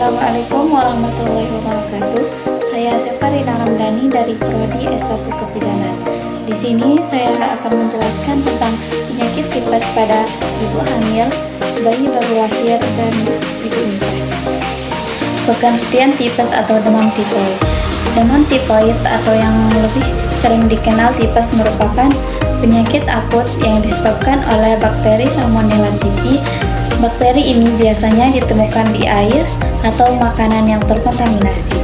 Assalamualaikum warahmatullahi wabarakatuh. Saya Sefarina Ramdhani dari Prodi S1 Kebidanan. Di sini saya akan menjelaskan tentang penyakit tipes pada ibu hamil, bayi baru lahir, dan ibu infus. Pengertian tipes atau demam tifoid. Demam tifoid atau yang lebih sering dikenal tipes merupakan penyakit akut yang disebabkan oleh bakteri Salmonella typhi. Bakteri ini biasanya ditemukan di air atau makanan yang terkontaminasi.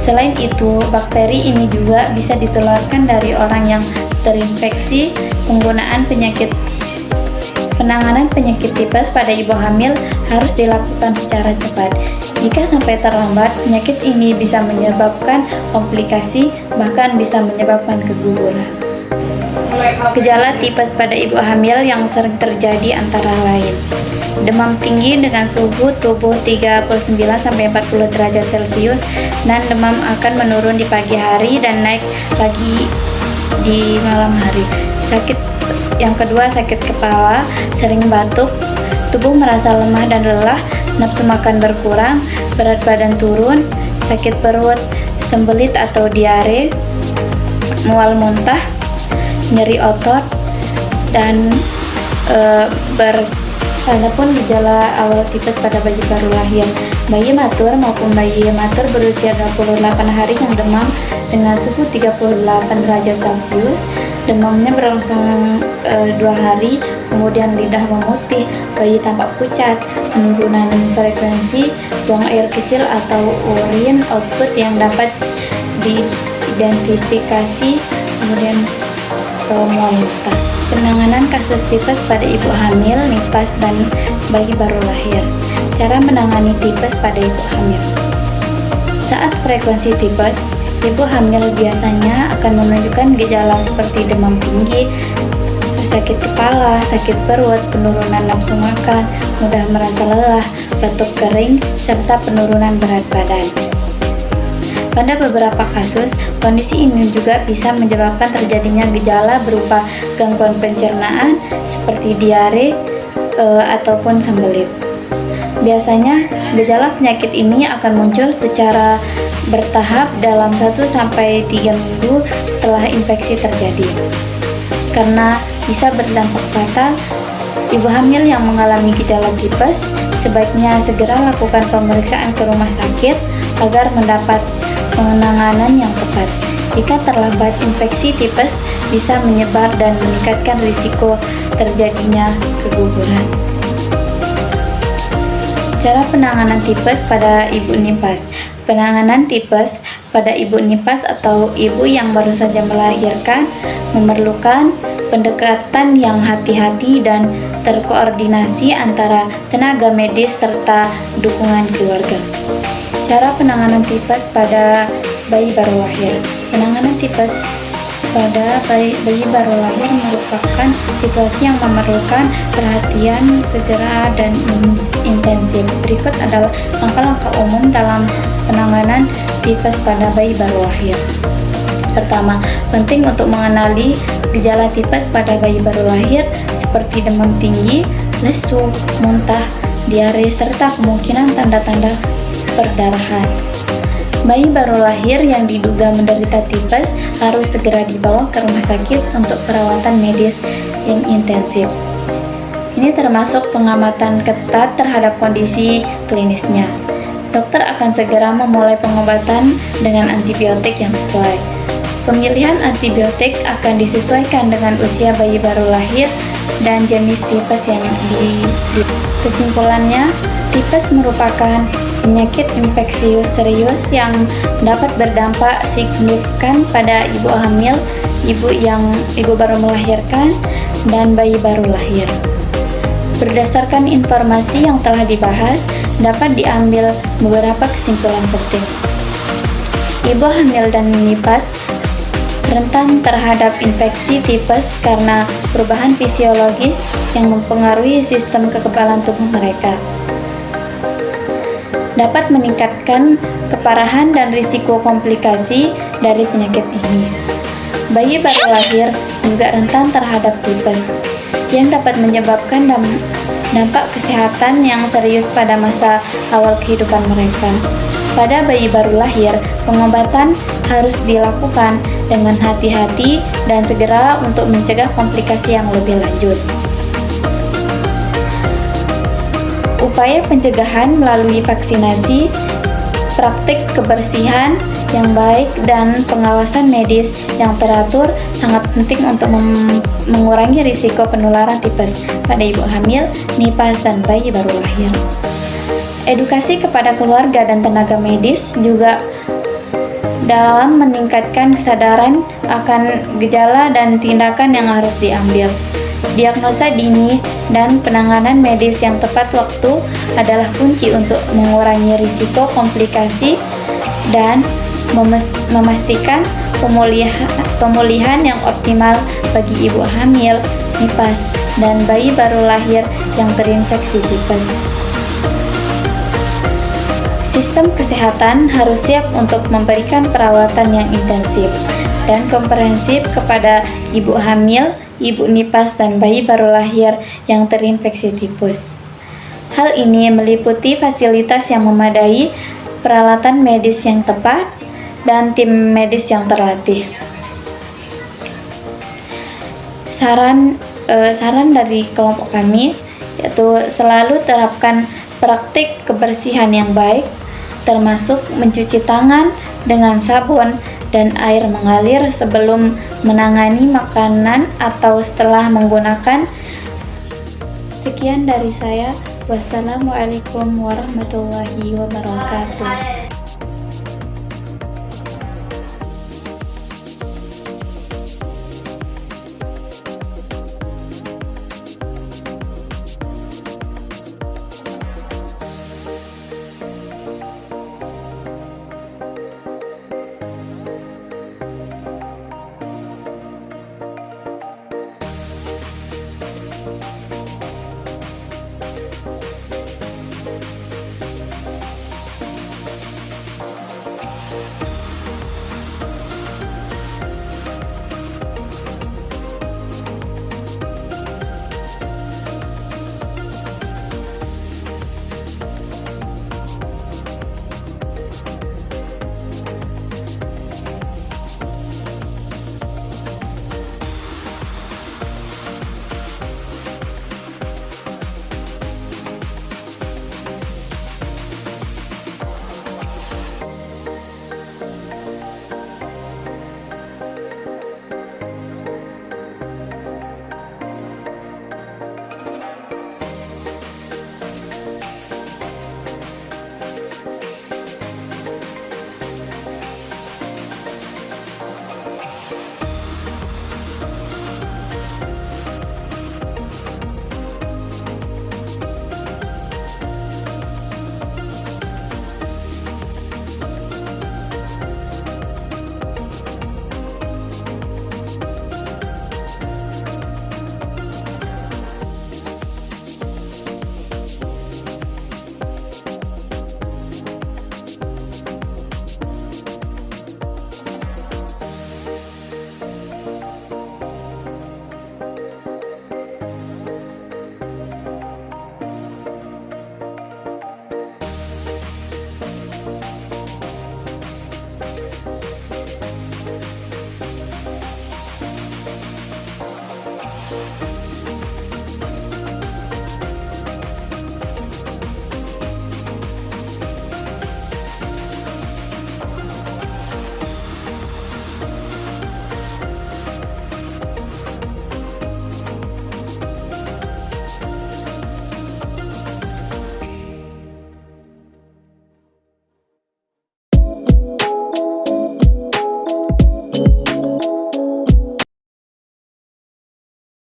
Selain itu, bakteri ini juga bisa ditularkan dari orang yang terinfeksi. Penanganan penyakit tipes pada ibu hamil harus dilakukan secara cepat. Jika sampai terlambat, penyakit ini bisa menyebabkan komplikasi, bahkan bisa menyebabkan keguguran. Gejala tipes pada ibu hamil yang sering terjadi antara lain: demam tinggi dengan suhu tubuh 39-40 derajat Celcius, dan demam akan menurun di pagi hari dan naik lagi di malam hari. Yang kedua, sakit kepala, sering batuk, tubuh merasa lemah dan lelah, nafsu makan berkurang, berat badan turun, sakit perut, sembelit atau diare, mual muntah, nyeri otot, dan adapun gejala awal tipes pada bayi baru lahir. Bayi matur maupun bayi matur berusia 28 hari yang demam dengan suhu 38 derajat Celcius. Demamnya berlangsung 2 hari, kemudian lidah memutih, bayi tampak pucat, penurunan frekuensi, buang air kecil atau urin output yang dapat diidentifikasi, kemudian mual muntah. Penanganan kasus tipes pada ibu hamil, nifas, dan bayi baru lahir. Cara menangani tipes pada ibu hamil. Saat frekuensi tipes, ibu hamil biasanya akan menunjukkan gejala seperti demam tinggi, sakit kepala, sakit perut, penurunan nafsu makan, mudah merasa lelah, batuk kering, serta penurunan berat badan. Pada beberapa kasus, kondisi ini juga bisa menyebabkan terjadinya gejala berupa gangguan pencernaan seperti diare ataupun sembelit. Biasanya, gejala penyakit ini akan muncul secara bertahap dalam 1-3 minggu setelah infeksi terjadi. Karena bisa berdampak fatal, ibu hamil yang mengalami gejala tipes sebaiknya segera lakukan pemeriksaan ke rumah sakit agar mendapat penanganan yang tepat. Jika terlambat, infeksi tipes bisa menyebar dan meningkatkan risiko terjadinya keguguran. Cara penanganan tipes pada ibu nifas. Penanganan tipes pada ibu nifas atau ibu yang baru saja melahirkan memerlukan pendekatan yang hati-hati dan terkoordinasi antara tenaga medis serta dukungan keluarga. Cara penanganan tipes pada bayi baru lahir. Penanganan tipes pada bayi baru lahir merupakan situasi yang memerlukan perhatian segera dan intensif. Berikut adalah langkah-langkah umum dalam penanganan tipes pada bayi baru lahir. Pertama, penting untuk mengenali gejala tipes pada bayi baru lahir seperti demam tinggi, lesu, muntah, diare, serta kemungkinan tanda-tanda perdarahan. Bayi baru lahir yang diduga menderita tipes harus segera dibawa ke rumah sakit untuk perawatan medis yang intensif. Ini termasuk pengamatan ketat terhadap kondisi klinisnya. Dokter akan segera memulai pengobatan dengan antibiotik yang sesuai. Pemilihan antibiotik akan disesuaikan dengan usia bayi baru lahir dan jenis tipes yang Kesimpulannya, tipes merupakan penyakit infeksius serius yang dapat berdampak signifikan pada ibu hamil, ibu baru melahirkan, dan bayi baru lahir. Berdasarkan informasi yang telah dibahas, dapat diambil beberapa kesimpulan penting. Ibu hamil dan nifas rentan terhadap infeksi tipes karena perubahan fisiologis yang mempengaruhi sistem kekebalan tubuh mereka. Dapat meningkatkan keparahan dan risiko komplikasi dari penyakit ini. Bayi baru lahir juga rentan terhadap tipes yang dapat menyebabkan dampak kesehatan yang serius pada masa awal kehidupan mereka. Pada bayi baru lahir, pengobatan harus dilakukan dengan hati-hati dan segera untuk mencegah komplikasi yang lebih lanjut. Upaya pencegahan melalui vaksinasi, praktik kebersihan yang baik, dan pengawasan medis yang teratur sangat penting untuk mengurangi risiko penularan tipes pada ibu hamil, nifas, dan bayi baru lahir. Edukasi kepada keluarga dan tenaga medis juga dalam meningkatkan kesadaran akan gejala dan tindakan yang harus diambil. Diagnosa dini dan penanganan medis yang tepat waktu adalah kunci untuk mengurangi risiko komplikasi dan memastikan pemulihan yang optimal bagi ibu hamil, nifas, dan bayi baru lahir yang terinfeksi tipes. Sistem kesehatan harus siap untuk memberikan perawatan yang intensif dan komprehensif kepada ibu hamil, ibu nifas, dan bayi baru lahir yang terinfeksi tipes. Hal ini meliputi fasilitas yang memadai, peralatan medis yang tepat, dan tim medis yang terlatih. Saran dari kelompok kami yaitu selalu terapkan praktik kebersihan yang baik, termasuk mencuci tangan dengan sabun dan air mengalir sebelum menangani makanan atau setelah menggunakan. Sekian dari saya. Wassalamualaikum warahmatullahi wabarakatuh.